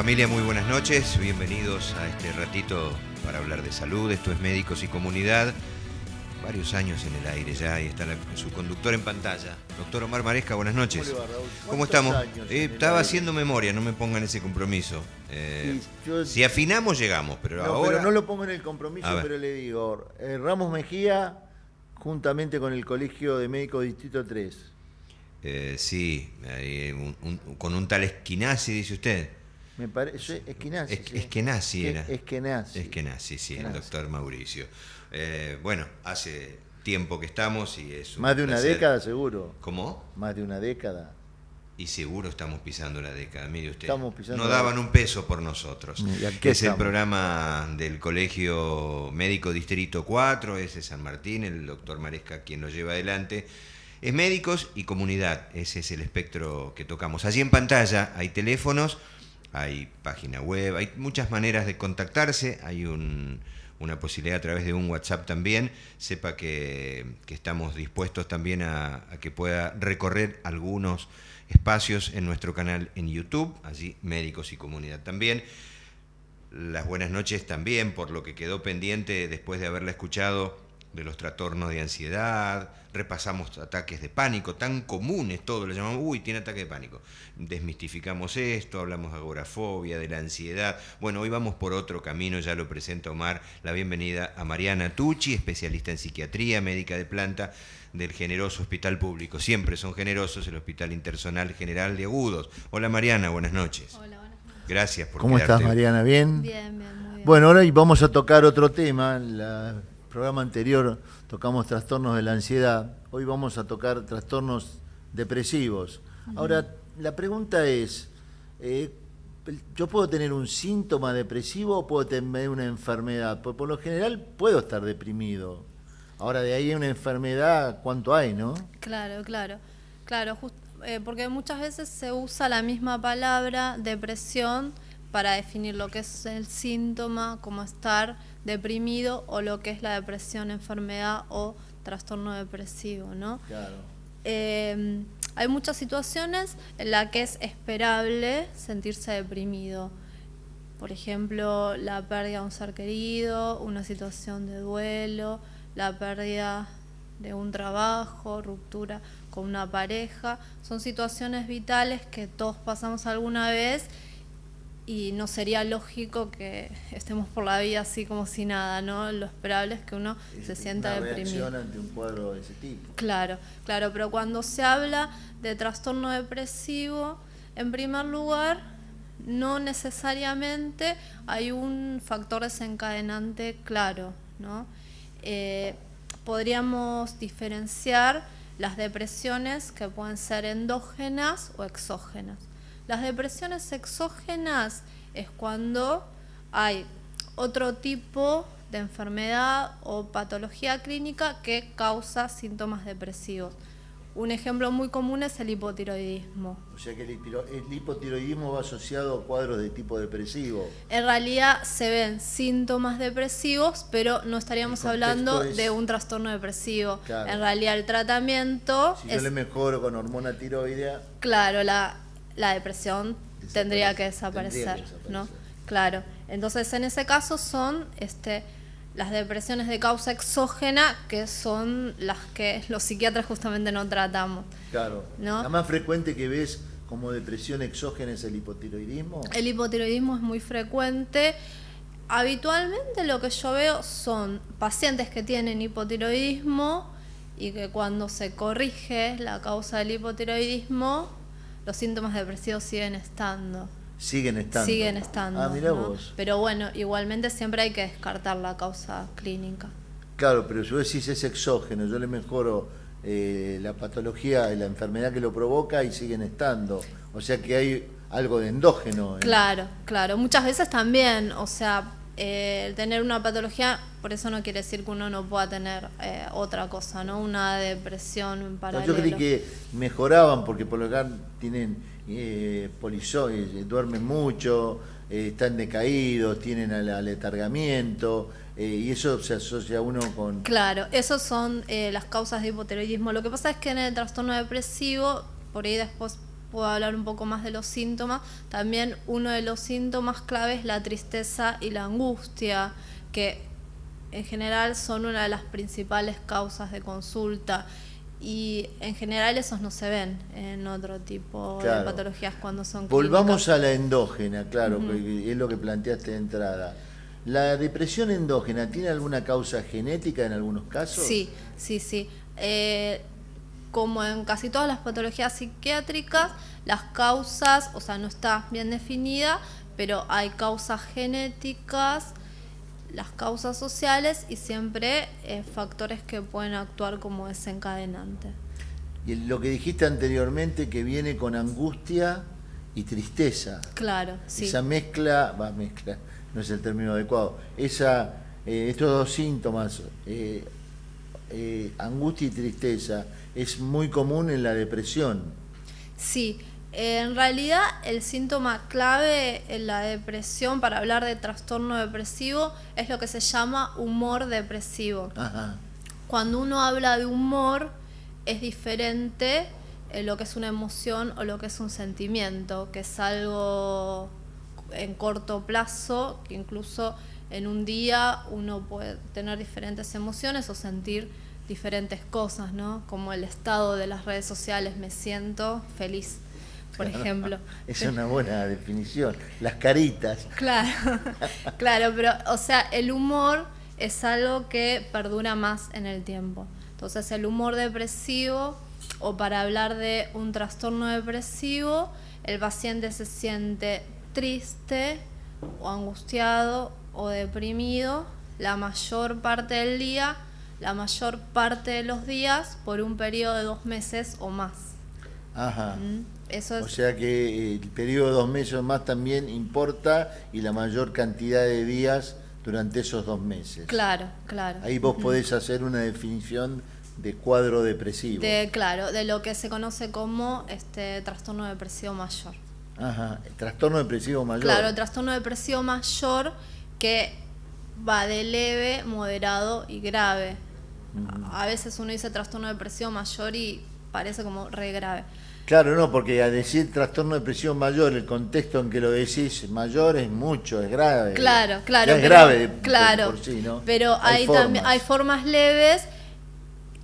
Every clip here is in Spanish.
Familia, muy buenas noches, bienvenidos a este ratito para hablar de salud. Esto es Médicos y Comunidad, varios años en el aire ya, y está su conductor en pantalla, doctor Omar Maresca. Buenas noches. ¿Cómo le va, Raúl? ¿Cómo estamos? Estaba aire? haciendo memoria, no me pongan ese compromiso. Yo, Si afinamos llegamos, pero no, ahora... pero no lo pongo en el compromiso, pero le digo, Ramos Mejía, juntamente con el Colegio de Médicos Distrito 3. Sí, con un tal Esquinazzi, dice usted. Me parece, Esquinazzi. Esquinazzi era. Esquinazzi, Sí, el doctor Mauricio. Bueno, hace tiempo que estamos y es un más de una placer. década seguro. ¿Cómo? Más de una década. Y seguro estamos pisando la década, mire usted. Estamos pisando no daban un peso por nosotros. Y aquí es estamos. El programa del Colegio Médico Distrito 4, ese es San Martín, el doctor Maresca quien lo lleva adelante. Es Médicos y Comunidad, ese es el espectro que tocamos. Allí en pantalla hay teléfonos, hay página web, hay muchas maneras de contactarse, hay una posibilidad a través de un WhatsApp también. Sepa que estamos dispuestos también a que pueda recorrer algunos espacios en nuestro canal en YouTube, allí Médicos y Comunidad también. Las buenas noches también por lo que quedó pendiente después de haberla escuchado de los trastornos de ansiedad. Repasamos ataques de pánico, tan comunes todos, le llamamos, tiene ataque de pánico. Desmistificamos esto, hablamos de agorafobia, de la ansiedad. Bueno, hoy vamos por otro camino, ya lo presenta Omar. La bienvenida a Mariana Tucci, especialista en psiquiatría, médica de planta del generoso Hospital Público. Siempre son generosos, el Hospital Intersonal General de Agudos. Hola Mariana, buenas noches. Hola, buenas noches. Gracias por ¿Cómo quedarte. estás, Mariana? ¿Bien? Bien, muy bien. Bueno, ahora vamos a tocar otro tema. El programa anterior tocamos trastornos de la ansiedad. Hoy vamos a tocar trastornos depresivos. Ahora, la pregunta es, ¿yo puedo tener un síntoma depresivo o puedo tener una enfermedad? Pues por lo general puedo estar deprimido. Ahora, de ahí una enfermedad, ¿cuánto hay, no? Claro, porque muchas veces se usa la misma palabra depresión para definir lo que es el síntoma, como estar deprimido, o lo que es la depresión, enfermedad o trastorno depresivo, ¿no? Claro. Hay muchas situaciones en las que es esperable sentirse deprimido. Por ejemplo, la pérdida de un ser querido, una situación de duelo, la pérdida de un trabajo, ruptura con una pareja. Son situaciones vitales que todos pasamos alguna vez y no sería lógico que estemos por la vida así como si nada, ¿no? Lo esperable es que uno se sienta deprimido. Una reacción ante un cuadro de ese tipo. Claro, pero cuando se habla de trastorno depresivo, en primer lugar, no necesariamente hay un factor desencadenante claro, ¿no? Podríamos diferenciar las depresiones que pueden ser endógenas o exógenas. Las depresiones exógenas es cuando hay otro tipo de enfermedad o patología clínica que causa síntomas depresivos. Un ejemplo muy común es el hipotiroidismo. O sea que el hipotiroidismo va asociado a cuadros de tipo depresivo. En realidad se ven síntomas depresivos, pero no estaríamos hablando de un trastorno depresivo. Claro. En realidad el tratamiento si yo le mejoro con hormona tiroidea... Claro, la depresión tendría que desaparecer, ¿no? Claro. Entonces en ese caso son las depresiones de causa exógena, que son las que los psiquiatras justamente no tratamos. Claro. ¿No? La más frecuente que ves como depresión exógena es el hipotiroidismo. El hipotiroidismo es muy frecuente. Habitualmente lo que yo veo son pacientes que tienen hipotiroidismo y que cuando se corrige la causa del hipotiroidismo, los síntomas depresivos siguen estando. Siguen estando. Ah, mirá vos. Pero bueno, igualmente siempre hay que descartar la causa clínica. Claro, pero si vos decís es exógeno, yo le mejoro la patología, la enfermedad que lo provoca y siguen estando. O sea que hay algo de endógeno. Claro. Muchas veces también, o sea, tener una patología, por eso no quiere decir que uno no pueda tener otra cosa, ¿no? Una depresión en paralelo. Yo creí que mejoraban porque por lo general tienen duermen mucho, están decaídos, tienen aletargamiento, y eso se asocia uno con... Claro, esas son las causas de hipotiroidismo. Lo que pasa es que en el trastorno depresivo, por ahí después puedo hablar un poco más de los síntomas, también uno de los síntomas clave es la tristeza y la angustia, que en general son una de las principales causas de consulta. Y en general esos no se ven en otro tipo de patologías cuando son Volvamos clínicas. a la endógena, claro, que es lo que planteaste de entrada. ¿La depresión endógena tiene alguna causa genética en algunos casos? Sí. Como en casi todas las patologías psiquiátricas, las causas, o sea, no está bien definida, pero hay causas genéticas, las causas sociales y siempre factores que pueden actuar como desencadenante. Y lo que dijiste anteriormente, que viene con angustia y tristeza. Claro, sí. Esa mezcla, no es el término adecuado, estos dos síntomas, angustia y tristeza, es muy común en la depresión. Sí, en realidad el síntoma clave en la depresión, para hablar de trastorno depresivo, es lo que se llama humor depresivo. Ajá. Cuando uno habla de humor, es diferente lo que es una emoción o lo que es un sentimiento, que es algo en corto plazo, que incluso en un día uno puede tener diferentes emociones o sentir diferentes cosas, ¿no? Como el estado de las redes sociales, me siento feliz, por ejemplo. Es una buena definición, las caritas. Claro, pero o sea, el humor es algo que perdura más en el tiempo. Entonces el humor depresivo, o para hablar de un trastorno depresivo, el paciente se siente triste o angustiado o deprimido la mayor parte del día, la mayor parte de los días, por un periodo de 2 meses o más. Ajá. Eso es. O sea que el periodo de 2 meses o más también importa, y la mayor cantidad de días durante esos 2 meses. Claro. Ahí vos podés hacer una definición de cuadro depresivo. De lo que se conoce como trastorno depresivo mayor. Ajá, el trastorno depresivo mayor. Claro, el trastorno depresivo mayor, que va de leve, moderado y grave. A veces uno dice trastorno depresivo mayor y parece como re grave. Claro, no, porque al decir trastorno depresivo mayor, el contexto en que lo decís mayor es mucho, es grave. Claro. Ya es grave claro, por sí, ¿no? Pero hay también formas. hay formas leves,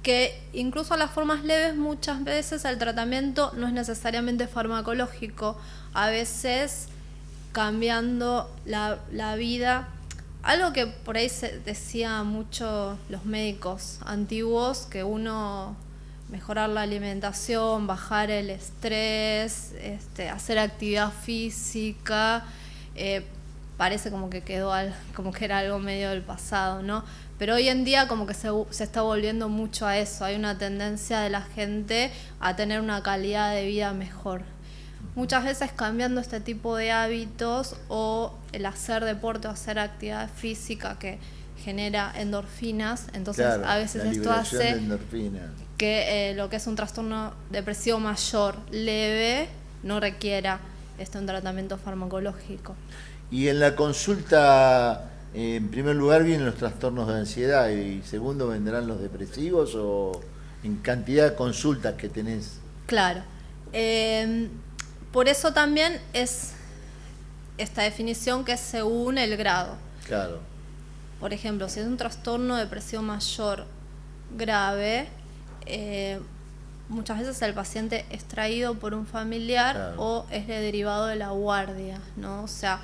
que incluso las formas leves muchas veces el tratamiento no es necesariamente farmacológico. A veces cambiando la vida, algo que por ahí se decía mucho los médicos antiguos, que uno mejorar la alimentación, bajar el estrés, hacer actividad física, parece como que como que era algo medio del pasado, ¿no? Pero hoy en día como que se está volviendo mucho a eso. Hay una tendencia de la gente a tener una calidad de vida mejor. Muchas veces cambiando este tipo de hábitos, o el hacer deporte o hacer actividad física que genera endorfinas, entonces Claro, a veces la esto liberación hace de endorfinas. que lo que es un trastorno depresivo mayor leve no requiera un tratamiento farmacológico. Y en la consulta, en primer lugar vienen los trastornos de ansiedad, y segundo vendrán los depresivos, o en cantidad de consultas que tenés. Claro. Por eso también es esta definición, que es según el grado. Claro. Por ejemplo, si es un trastorno depresivo mayor grave, muchas veces el paciente es traído por un familiar, Claro. o es derivado de la guardia, ¿no? O sea,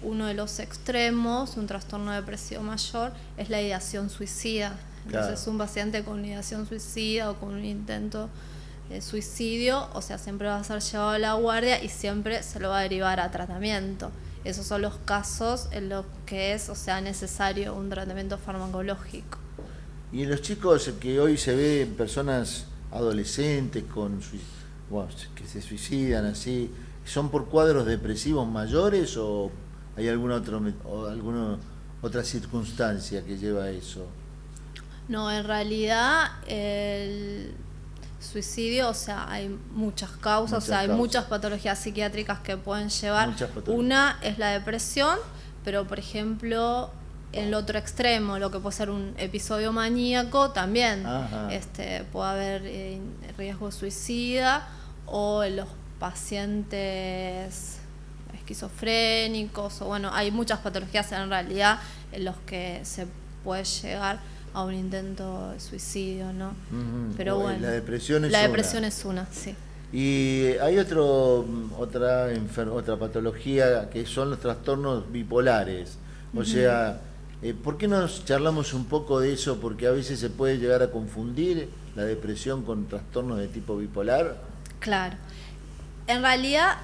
uno de los extremos, un trastorno depresivo mayor, es la ideación suicida. Entonces, Claro. un paciente con ideación suicida o con un intento de suicidio, o sea, siempre va a ser llevado a la guardia y siempre se lo va a derivar a tratamiento. Esos son los casos en los que es, o sea, necesario un tratamiento farmacológico. Y en los chicos que hoy se ven, personas adolescentes que se suicidan así, ¿son por cuadros depresivos mayores, o hay alguna otra circunstancia que lleva a eso? No, en realidad el suicidio, o sea, hay muchas causas, o sea, hay muchas patologías psiquiátricas que pueden llevar. Una es la depresión, pero por ejemplo, en el otro extremo, lo que puede ser un episodio maníaco, también puede haber riesgo de suicida, o en los pacientes esquizofrénicos, o bueno, hay muchas patologías en realidad en los que se puede llegar a un intento de suicidio, ¿no? Pero bueno, la depresión es una, sí. Y hay otra patología que son los trastornos bipolares. O sea, ¿por qué no charlamos un poco de eso? Porque a veces se puede llegar a confundir la depresión con trastornos de tipo bipolar. Claro. En realidad,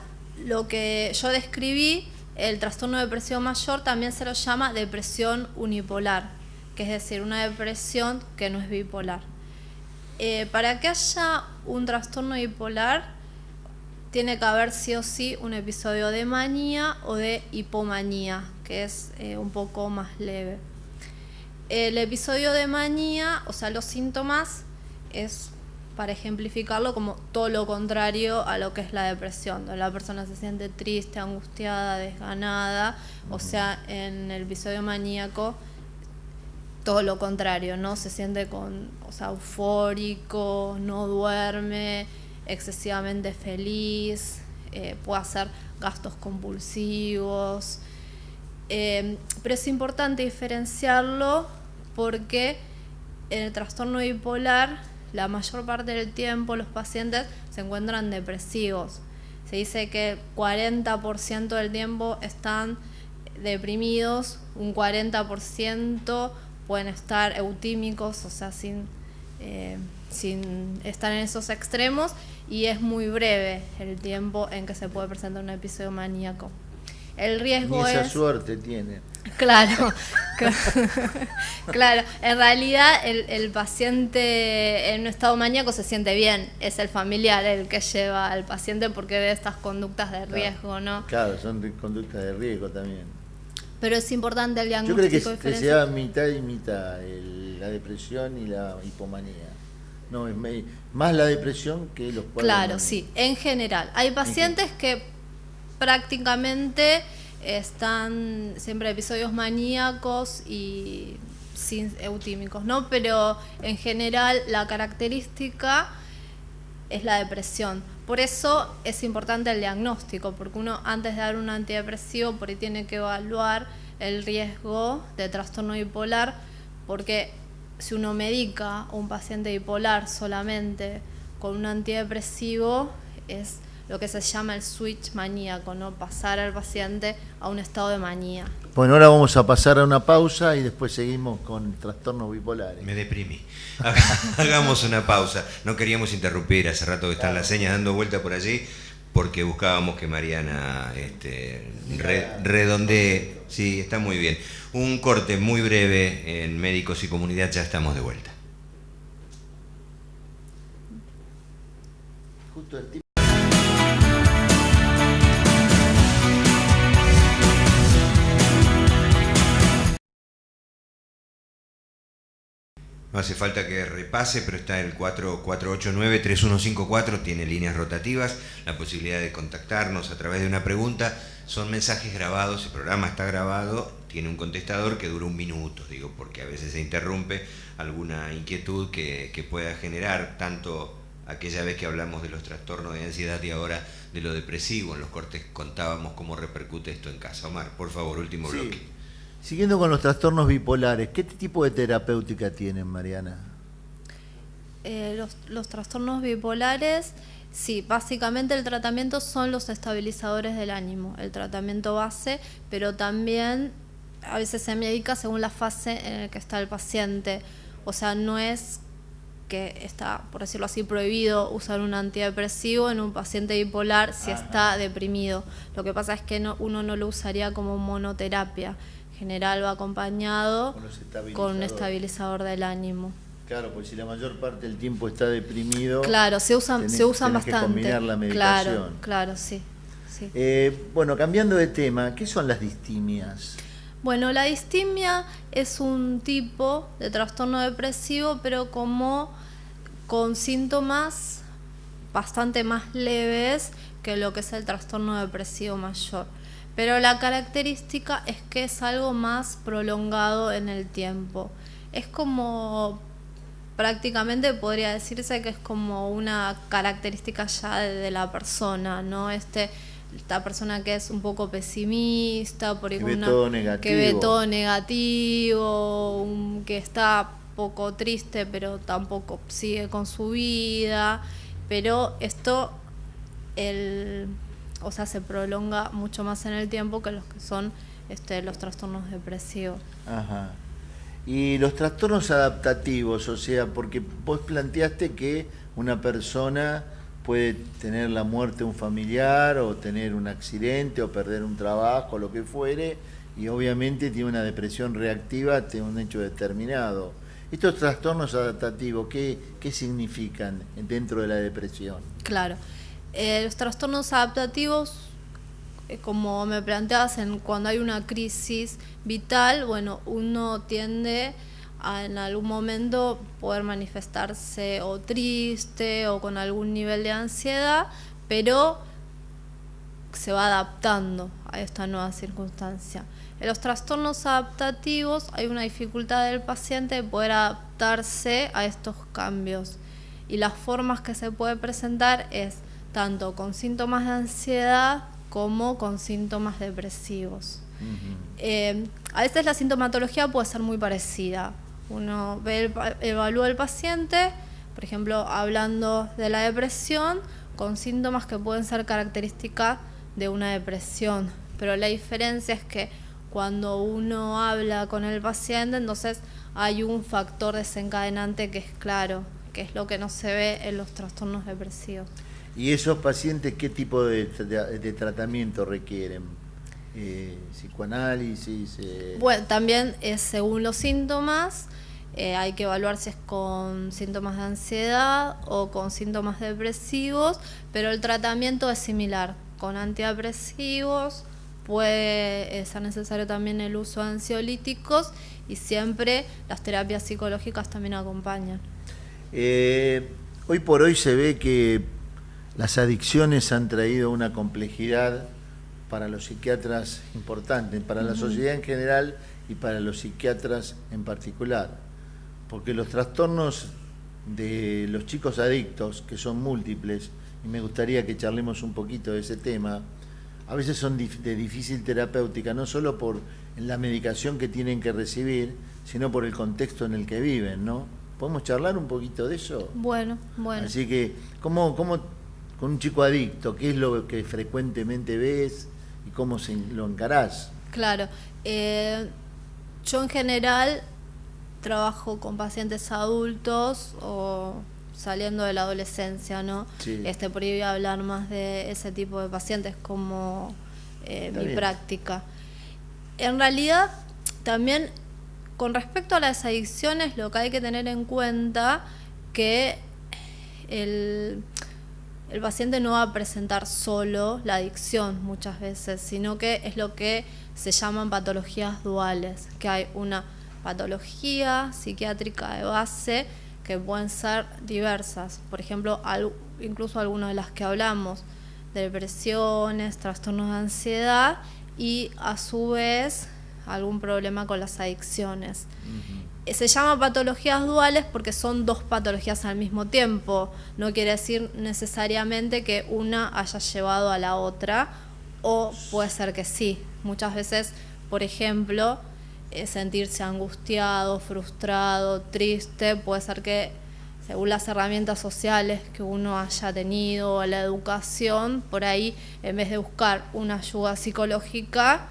lo que yo describí, el trastorno depresivo mayor, también se lo llama depresión unipolar, que es decir, una depresión que no es bipolar. Para que haya un trastorno bipolar, tiene que haber sí o sí un episodio de manía o de hipomanía, que es un poco más leve. El episodio de manía, o sea, los síntomas, es, para ejemplificarlo, como todo lo contrario a lo que es la depresión, donde la persona se siente triste, angustiada, desganada. O sea, en el episodio maníaco, todo lo contrario, ¿no? Se siente eufórico, no duerme, excesivamente feliz, puede hacer gastos compulsivos. Pero es importante diferenciarlo porque en el trastorno bipolar, la mayor parte del tiempo los pacientes se encuentran depresivos. Se dice que el 40% del tiempo están deprimidos, un 40% pueden estar eutímicos, o sea, sin estar en esos extremos, y es muy breve el tiempo en que se puede presentar un episodio maníaco. El riesgo Ni esa suerte tiene. Claro, claro. En realidad el paciente en un estado maníaco se siente bien, es el familiar el que lleva al paciente porque ve estas conductas de riesgo, ¿no? Claro, son conductas de riesgo también. Pero es importante el diagnóstico. Yo creo que se da mitad y mitad, la depresión y la hipomanía. No, es más la depresión que los cuadros. Claro, sí, en general. Hay pacientes que prácticamente están siempre episodios maníacos y sin eutímicos, ¿no? Pero en general la característica es la depresión. Por eso es importante el diagnóstico, porque uno antes de dar un antidepresivo por ahí tiene que evaluar el riesgo de trastorno bipolar, porque si uno medica a un paciente bipolar solamente con un antidepresivo, es lo que se llama el switch maníaco, ¿no? Pasar al paciente a un estado de manía. Bueno, ahora vamos a pasar a una pausa y después seguimos con trastornos bipolares. Me deprimí. Hagamos una pausa. No queríamos interrumpir, hace rato que están las señas dando vuelta por allí, porque buscábamos que Mariana redondee. Sí, está muy bien. Un corte muy breve en Médicos y Comunidad, ya estamos de vuelta. Justo el tipo. No hace falta que repase, pero está el 4489-3154, tiene líneas rotativas, la posibilidad de contactarnos a través de una pregunta. Son mensajes grabados, el programa está grabado, tiene un contestador que dura 1 minuto, digo, porque a veces se interrumpe alguna inquietud que pueda generar, tanto aquella vez que hablamos de los trastornos de ansiedad y ahora de lo depresivo. En los cortes contábamos cómo repercute esto en casa. Omar, por favor, último bloque. Siguiendo con los trastornos bipolares, ¿qué tipo de terapéutica tienen, Mariana? Los trastornos bipolares, sí, básicamente el tratamiento son los estabilizadores del ánimo, el tratamiento base, pero también a veces se medica según la fase en la que está el paciente. O sea, no es que está, por decirlo así, prohibido usar un antidepresivo en un paciente bipolar si está deprimido. Lo que pasa es que uno no lo usaría como monoterapia. En general va acompañado con un estabilizador del ánimo. Claro, pues si la mayor parte del tiempo está deprimido. Claro, se usan bastante. Que combinar la medicación. Claro, sí. Bueno, cambiando de tema, ¿qué son las distimias? Bueno, la distimia es un tipo de trastorno depresivo, pero como con síntomas bastante más leves que lo que es el trastorno depresivo mayor. Pero la característica es que es algo más prolongado en el tiempo. Es como prácticamente podría decirse que es como una característica ya de la persona, ¿no? Esta persona que es un poco pesimista, por que ve todo negativo, que ve todo negativo, que está poco triste, pero tampoco sigue con su vida, pero esto o sea, se prolonga mucho más en el tiempo que los que son los trastornos depresivos. Ajá. Y los trastornos adaptativos, o sea, porque vos planteaste que una persona puede tener la muerte de un familiar o tener un accidente o perder un trabajo, lo que fuere, y obviamente tiene una depresión reactiva ante un hecho determinado. Estos trastornos adaptativos, ¿qué significan dentro de la depresión? Claro. Los trastornos adaptativos, como me planteabas, cuando hay una crisis vital, bueno, uno tiende a en algún momento poder manifestarse o triste o con algún nivel de ansiedad, pero se va adaptando a esta nueva circunstancia. En los trastornos adaptativos hay una dificultad del paciente de poder adaptarse a estos cambios, y las formas que se puede presentar es tanto con síntomas de ansiedad como con síntomas depresivos. Uh-huh. A veces la sintomatología puede ser muy parecida. Uno evalúa al paciente, por ejemplo, hablando de la depresión, con síntomas que pueden ser características de una depresión, pero la diferencia es que cuando uno habla con el paciente, entonces hay un factor desencadenante que es claro, que es lo que no se ve en los trastornos depresivos. ¿Y esos pacientes qué tipo de tratamiento requieren? ¿Psicoanálisis? Bueno, también es según los síntomas. Hay que evaluar si es con síntomas de ansiedad o con síntomas depresivos, pero el tratamiento es similar. Con antidepresivos puede ser necesario también el uso de ansiolíticos, y siempre las terapias psicológicas también acompañan. Hoy por hoy se ve que las adicciones han traído una complejidad para los psiquiatras importante, para la sociedad en general y para los psiquiatras en particular, porque los trastornos de los chicos adictos, que son múltiples, y me gustaría que charlemos un poquito de ese tema, a veces son de difícil terapéutica, no solo por la medicación que tienen que recibir, sino por el contexto en el que viven, ¿no? ¿Podemos charlar un poquito de eso? Bueno. Así que, ¿cómo con un chico adicto, qué es lo que frecuentemente ves y cómo lo encarás? Claro. Yo en general trabajo con pacientes adultos o saliendo de la adolescencia, ¿no? Sí. Por ahí voy a hablar más de ese tipo de pacientes como mi práctica. En realidad, también con respecto a las adicciones, lo que hay que tener en cuenta que el paciente no va a presentar solo la adicción muchas veces, sino que es lo que se llaman patologías duales, que hay una patología psiquiátrica de base que pueden ser diversas. Por ejemplo, incluso algunas de las que hablamos, depresiones, trastornos de ansiedad y a su vez algún problema con las adicciones. Uh-huh. Se llama patologías duales porque son dos patologías al mismo tiempo. No quiere decir necesariamente que una haya llevado a la otra, o puede ser que sí. Muchas veces, por ejemplo, sentirse angustiado, frustrado, triste, puede ser que según las herramientas sociales que uno haya tenido o la educación, por ahí en vez de buscar una ayuda psicológica,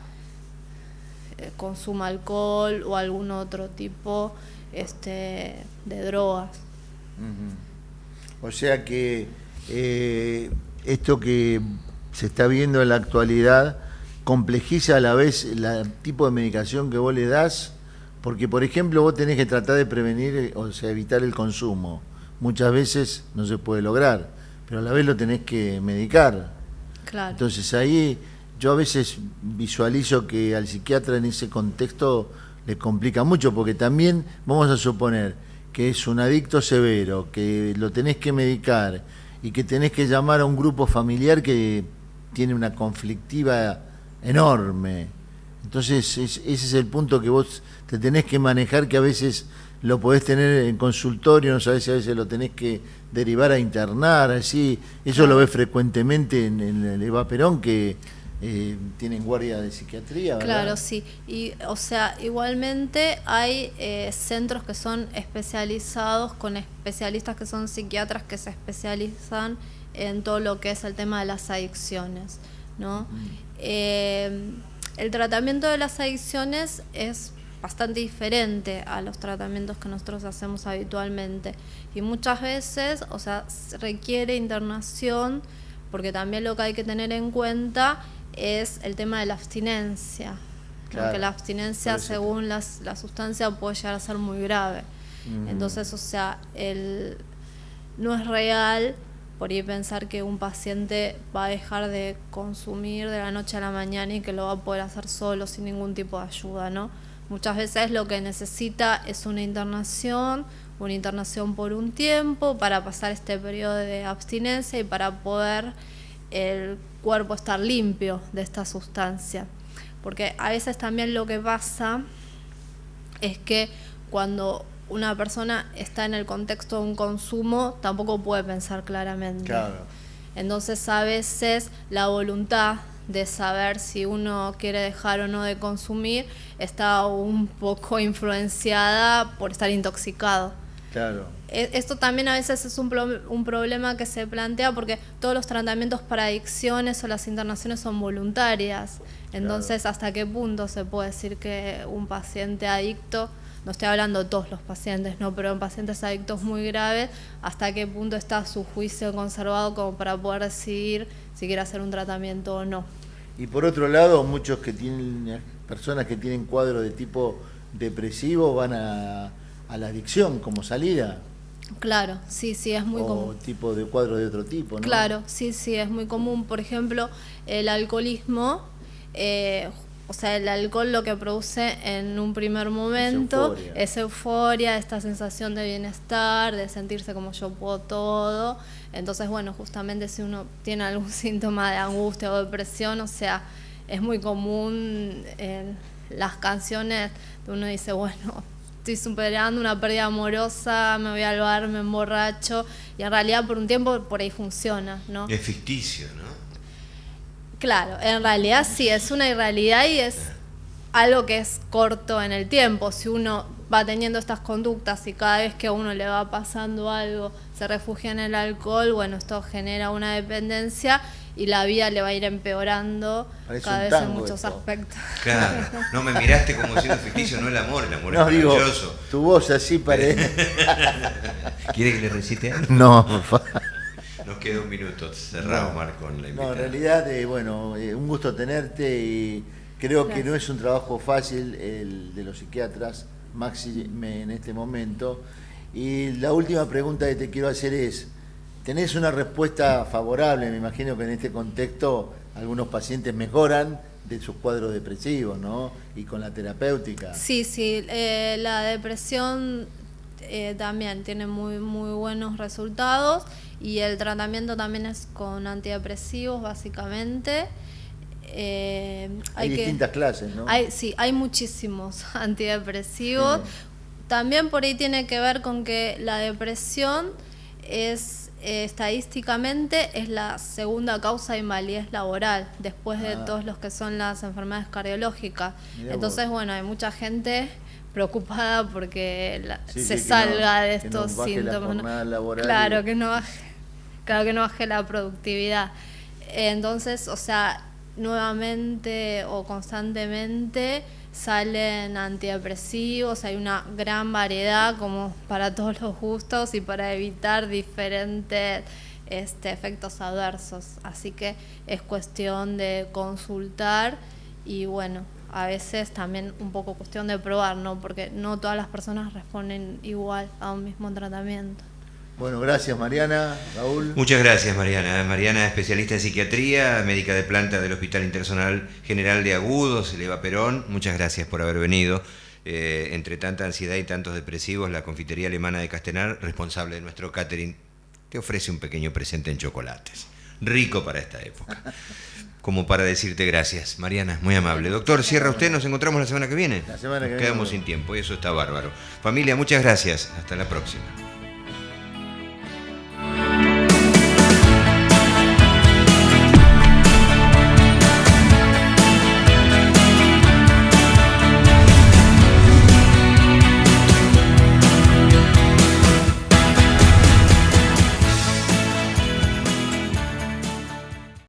consuma alcohol o algún otro tipo de drogas. Uh-huh. O sea que esto que se está viendo en la actualidad complejiza a la vez el tipo de medicación que vos le das, porque por ejemplo vos tenés que tratar de prevenir, o sea, evitar el consumo. Muchas veces no se puede lograr, pero a la vez lo tenés que medicar. Claro. Entonces ahí yo a veces visualizo que al psiquiatra en ese contexto le complica mucho, porque también vamos a suponer que es un adicto severo, que lo tenés que medicar y que tenés que llamar a un grupo familiar que tiene una conflictiva enorme. Entonces ese es el punto que vos te tenés que manejar, que a veces lo podés tener en consultorio, no sabés si a veces lo tenés que derivar a internar, así. Eso lo ves frecuentemente en el Eva Perón, que tienen guardia de psiquiatría, ¿verdad? Claro, sí. Y, o sea, igualmente hay centros que son especializados con especialistas que son psiquiatras que se especializan en todo lo que es el tema de las adicciones, ¿no? El tratamiento de las adicciones es bastante diferente a los tratamientos que nosotros hacemos habitualmente y muchas veces, o sea, requiere internación, porque también lo que hay que tener en cuenta es el tema de la abstinencia, claro, ¿no? Que la abstinencia según la sustancia puede llegar a ser muy grave. Entonces, o sea, no es real por ahí pensar que un paciente va a dejar de consumir de la noche a la mañana y que lo va a poder hacer solo sin ningún tipo de ayuda, ¿no? Muchas veces lo que necesita es una internación por un tiempo para pasar este periodo de abstinencia y para poder el cuerpo estar limpio de esta sustancia. Porque a veces también lo que pasa es que cuando una persona está en el contexto de un consumo, tampoco puede pensar claramente. Claro. Entonces a veces la voluntad de saber si uno quiere dejar o no de consumir está un poco influenciada por estar intoxicado. Claro. Esto también a veces es un problema que se plantea porque todos los tratamientos para adicciones o las internaciones son voluntarias. Entonces, claro, ¿hasta qué punto se puede decir que un paciente adicto, no estoy hablando de todos los pacientes, no, pero en pacientes adictos muy graves, hasta qué punto está su juicio conservado como para poder decidir si quiere hacer un tratamiento o no? Y por otro lado, muchos que tienen, personas que tienen cuadro de tipo depresivo van a la adicción como salida. Claro, sí, es muy común. O tipo de cuadro de otro tipo, ¿no? Claro, sí, es muy común. Por ejemplo, el alcoholismo, o sea, el alcohol lo que produce en un primer momento es euforia, esta sensación de bienestar, de sentirse como yo puedo todo. Entonces, bueno, justamente si uno tiene algún síntoma de angustia o depresión, o sea, es muy común las canciones de uno dice, bueno, estoy superando una pérdida amorosa, me voy al bar, me emborracho, y en realidad por un tiempo por ahí funciona, ¿no? Es ficticio, ¿no? Claro, en realidad sí, es una irrealidad y es algo que es corto en el tiempo. Si uno va teniendo estas conductas y cada vez que a uno le va pasando algo se refugia en el alcohol, bueno, esto genera una dependencia y la vida le va a ir empeorando cada vez en muchos aspectos. Claro, no me miraste como siendo ficticio, no el amor es maravilloso. Tu voz así parece. ¿Quiere que le recite algo? No, por favor. Nos queda un minuto, cerramos, Marco, con la invitada. No, en realidad, bueno, un gusto tenerte y creo que no es un trabajo fácil el de los psiquiatras, máxime en este momento. Y la última pregunta que te quiero hacer es, ¿tenés una respuesta favorable? Me imagino que en este contexto algunos pacientes mejoran de sus cuadros depresivos, ¿no? Y con la terapéutica. Sí, la depresión también tiene muy buenos resultados y el tratamiento también es con antidepresivos básicamente. Hay distintas clases, ¿no? Hay muchísimos antidepresivos. También por ahí tiene que ver con que la depresión es estadísticamente es la segunda causa de invalidez laboral después de todos los que son las enfermedades cardiológicas. Entonces, bueno, hay mucha gente preocupada porque se salga de estos síntomas. Claro, que no baje la productividad. Entonces, o sea, nuevamente o constantemente salen antidepresivos, hay una gran variedad como para todos los gustos y para evitar diferentes efectos adversos. Así que es cuestión de consultar y bueno, a veces también un poco cuestión de probar, ¿no? Porque no todas las personas responden igual a un mismo tratamiento. Bueno, gracias Mariana, Raúl. Muchas gracias Mariana. Mariana, especialista en psiquiatría, médica de planta del Hospital Internacional General de Agudos, el Eva Perón. Muchas gracias por haber venido. Entre tanta ansiedad y tantos depresivos, la confitería alemana de Castelar, responsable de nuestro catering, te ofrece un pequeño presente en chocolates. rico para esta época. Como para decirte gracias. Mariana, muy amable. Doctor, cierra usted, nos encontramos la semana que viene. La semana que Nos viene. quedamos sin tiempo y eso está bárbaro. Familia, muchas gracias. Hasta la próxima.